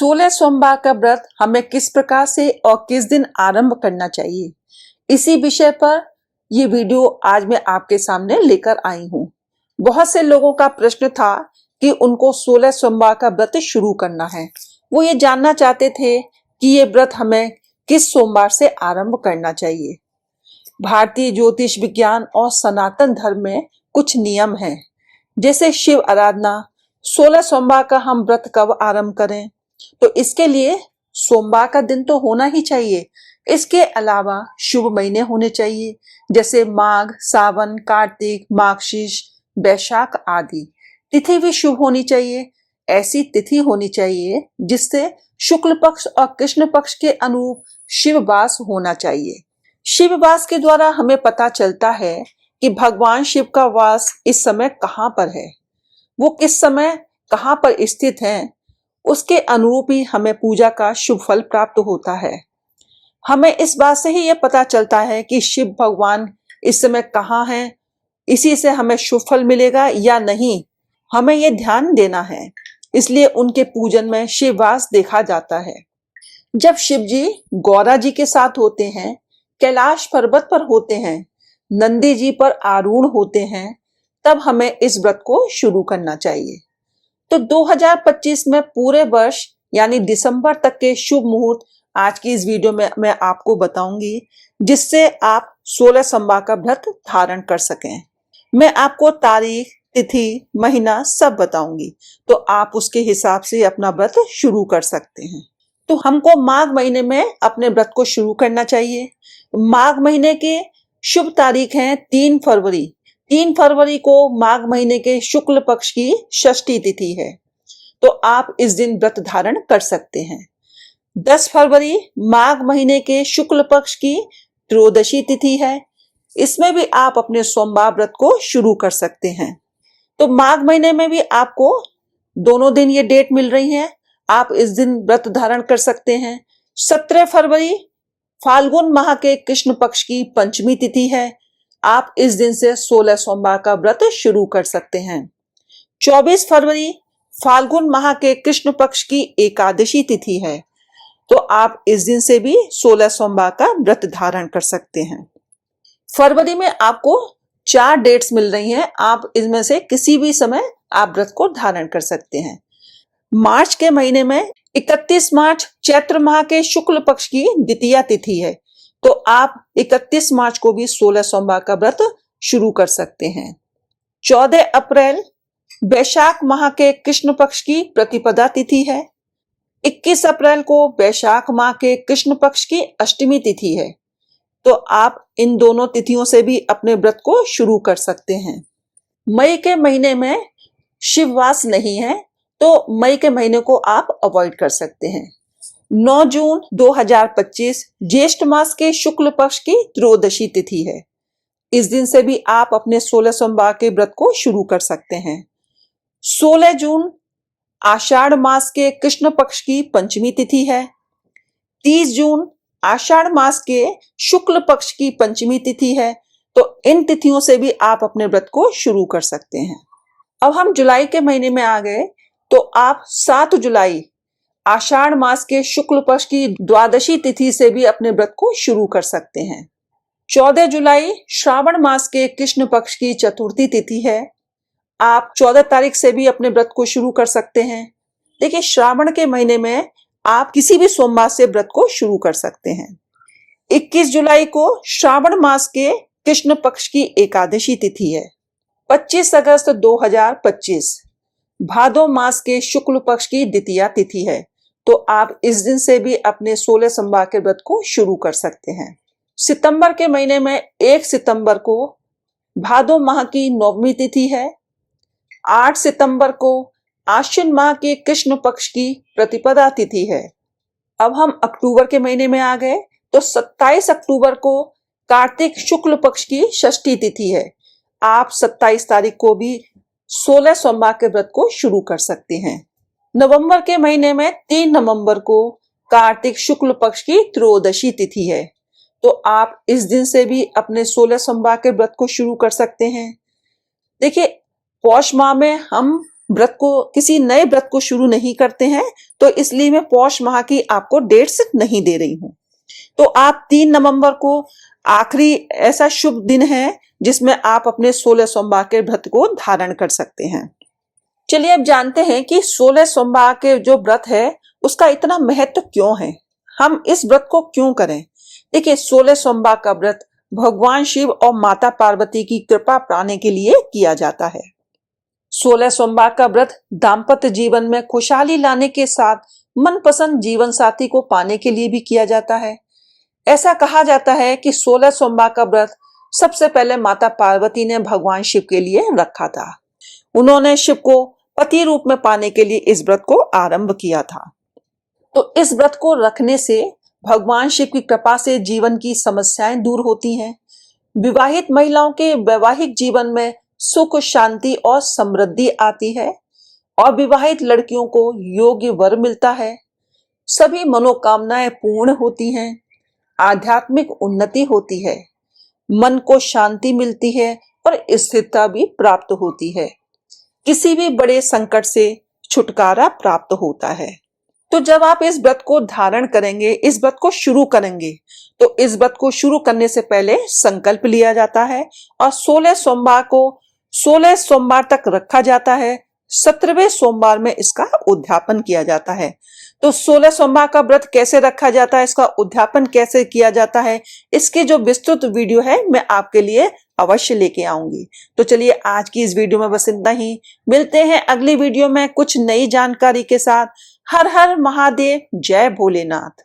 16 सोमवार का व्रत हमें किस प्रकार से और किस दिन आरंभ करना चाहिए, इसी विषय पर ये वीडियो आज मैं आपके सामने लेकर आई हूँ। बहुत से लोगों का प्रश्न था कि उनको 16 सोमवार का व्रत शुरू करना है। वो ये जानना चाहते थे कि ये व्रत हमें किस सोमवार से आरंभ करना चाहिए। भारतीय ज्योतिष विज्ञान और सनातन धर्म में कुछ नियम हैं, जैसे शिव आराधना। 16 सोमवार का हम व्रत कब आरंभ करें, तो इसके लिए सोमवार का दिन तो होना ही चाहिए। इसके अलावा शुभ महीने होने चाहिए, जैसे माघ, सावन, कार्तिक, मार्गशीर्ष, वैशाख आदि। तिथि भी शुभ होनी चाहिए। ऐसी तिथि होनी चाहिए जिससे शुक्ल पक्ष और कृष्ण पक्ष के अनुरूप शिव वास होना चाहिए। शिव वास के द्वारा हमें पता चलता है कि भगवान शिव का वास इस समय कहाँ पर है, वो किस समय कहाँ पर स्थित हैं, उसके अनुरूप ही हमें पूजा का शुभ फल प्राप्त होता है। हमें इस बात से ही यह पता चलता है कि शिव भगवान इस समय कहाँ हैं, इसी से हमें शुभ फल मिलेगा या नहीं, हमें यह ध्यान देना है। इसलिए उनके पूजन में शिववास देखा जाता है। जब शिव जी गौरा जी के साथ होते हैं, कैलाश पर्वत पर होते हैं, नंदी जी पर आरूढ़ होते हैं, तब हमें इस व्रत को शुरू करना चाहिए। तो 2025 में पूरे वर्ष यानी दिसंबर तक के शुभ मुहूर्त आज की इस वीडियो में मैं आपको बताऊंगी, जिससे आप 16 सोमवार का व्रत धारण कर सकें। मैं आपको तारीख, तिथि, महीना सब बताऊंगी, तो आप उसके हिसाब से अपना व्रत शुरू कर सकते हैं। तो हमको माघ महीने में अपने व्रत को शुरू करना चाहिए। माघ महीने के शुभ तारीख है 3 फरवरी। 3 फरवरी को माघ महीने के शुक्ल पक्ष की षष्ठी तिथि है, तो आप इस दिन व्रत धारण कर सकते हैं। 10 फरवरी माघ महीने के शुक्ल पक्ष की त्रयोदशी तिथि है, इसमें भी आप अपने सोमवार व्रत को शुरू कर सकते हैं। तो माघ महीने में भी आपको दोनों दिन ये डेट मिल रही है, आप इस दिन व्रत धारण कर सकते हैं। 17 फरवरी फाल्गुन माह के कृष्ण पक्ष की पंचमी तिथि है, आप इस दिन से 16 सोमवार का व्रत शुरू कर सकते हैं। 24 फरवरी फाल्गुन माह के कृष्ण पक्ष की एकादशी तिथि है, तो आप इस दिन से भी 16 सोमवार का व्रत धारण कर सकते हैं। फरवरी में आपको 4 डेट्स मिल रही हैं, आप इनमें से किसी भी समय आप व्रत को धारण कर सकते हैं। मार्च के महीने में 31 मार्च चैत्र माह के शुक्ल पक्ष की द्वितीया तिथि है, तो आप 31 मार्च को भी 16 सोमवार का व्रत शुरू कर सकते हैं। 14 अप्रैल वैशाख माह के कृष्ण पक्ष की प्रतिपदा तिथि है। 21 अप्रैल को वैशाख माह के कृष्ण पक्ष की अष्टमी तिथि है, तो आप इन दोनों तिथियों से भी अपने व्रत को शुरू कर सकते हैं। मई के महीने में शिववास नहीं है, तो मई के महीने को आप अवॉइड कर सकते हैं। 9 जून 2025 ज्येष्ठ मास के शुक्ल पक्ष की त्रयोदशी तिथि है, इस दिन से भी आप अपने 16 सोमवार के व्रत को शुरू कर सकते हैं। 16 जून आषाढ़ मास के कृष्ण पक्ष की पंचमी तिथि है। 30 जून आषाढ़ मास के शुक्ल पक्ष की पंचमी तिथि है, तो इन तिथियों से भी आप अपने व्रत को शुरू कर सकते हैं। अब हम जुलाई के महीने में आ गए, तो आप 7 जुलाई आषाढ़ मास के शुक्ल पक्ष की द्वादशी तिथि से भी अपने व्रत को शुरू कर सकते हैं। 14 जुलाई श्रावण मास के कृष्ण पक्ष की चतुर्थी तिथि है, आप 14 तारीख से भी अपने व्रत को शुरू कर सकते हैं। देखिए, श्रावण के महीने में आप किसी भी सोमवार से व्रत को शुरू कर सकते हैं। 21 जुलाई को श्रावण मास के कृष्ण पक्ष की एकादशी तिथि है। 25 अगस्त 2025 भादो मास के शुक्ल पक्ष की द्वितीया तिथि है, तो आप इस दिन से भी अपने 16 सोमवार के व्रत को शुरू कर सकते हैं। सितंबर के महीने में 1 सितंबर को भादो माह की नवमी तिथि है। 8 सितंबर को आश्विन माह के कृष्ण पक्ष की प्रतिपदा तिथि है। अब हम अक्टूबर के महीने में आ गए, तो 27 अक्टूबर को कार्तिक शुक्ल पक्ष की षष्ठी तिथि है, आप 27 तारीख को भी 16 सोमवार के व्रत को शुरू कर सकते हैं। नवंबर के महीने में 3 नवंबर को कार्तिक शुक्ल पक्ष की त्रयोदशी तिथि है, तो आप इस दिन से भी अपने 16 सोमवार के व्रत को शुरू कर सकते हैं। देखिए, पौष माह में हम व्रत को, किसी नए व्रत को शुरू नहीं करते हैं, तो इसलिए मैं पौष माह की आपको डेट्स नहीं दे रही हूं। तो आप 3 नवंबर को आखिरी ऐसा शुभ दिन है जिसमें आप अपने 16 सोमवार के व्रत को धारण कर सकते हैं। चलिए अब जानते हैं कि 16 सोमवार के जो व्रत है उसका इतना महत्व क्यों है, हम इस व्रत को क्यों करें। देखिए, 16 सोमवार का व्रत भगवान शिव और माता पार्वती की कृपा पाने के लिए किया जाता है। 16 सोमवार का व्रत दाम्पत्य जीवन में खुशहाली लाने के साथ मनपसंद जीवन साथी को पाने के लिए भी किया जाता है। ऐसा कहा जाता है कि 16 सोमवार का व्रत सबसे पहले माता पार्वती ने भगवान शिव के लिए रखा था। उन्होंने शिव को पति रूप में पाने के लिए इस व्रत को आरंभ किया था। तो इस व्रत को रखने से भगवान शिव की कृपा से जीवन की समस्याएं दूर होती हैं। विवाहित महिलाओं के वैवाहिक जीवन में सुख, शांति और समृद्धि आती है और विवाहित लड़कियों को योग्य वर मिलता है। सभी मनोकामनाएं पूर्ण होती हैं, आध्यात्मिक उन्नति होती है, मन को शांति मिलती है और स्थिरता भी प्राप्त होती है। किसी भी बड़े संकट से छुटकारा प्राप्त होता है। तो जब आप इस व्रत को धारण करेंगे, इस व्रत को शुरू करेंगे, तो इस व्रत को शुरू करने से पहले संकल्प लिया जाता है और 16 सोमवार को 16 सोमवार तक रखा जाता है। 17वें सोमवार में इसका उद्यापन किया जाता है। तो 16 सोमवार का व्रत कैसे रखा जाता है, इसका उद्यापन कैसे किया जाता है, इसकी जो विस्तृत वीडियो है मैं आपके लिए अवश्य लेके आऊंगी। तो चलिए आज की इस वीडियो में बस इतना ही। मिलते हैं अगली वीडियो में कुछ नई जानकारी के साथ। हर हर महादेव, जय भोलेनाथ।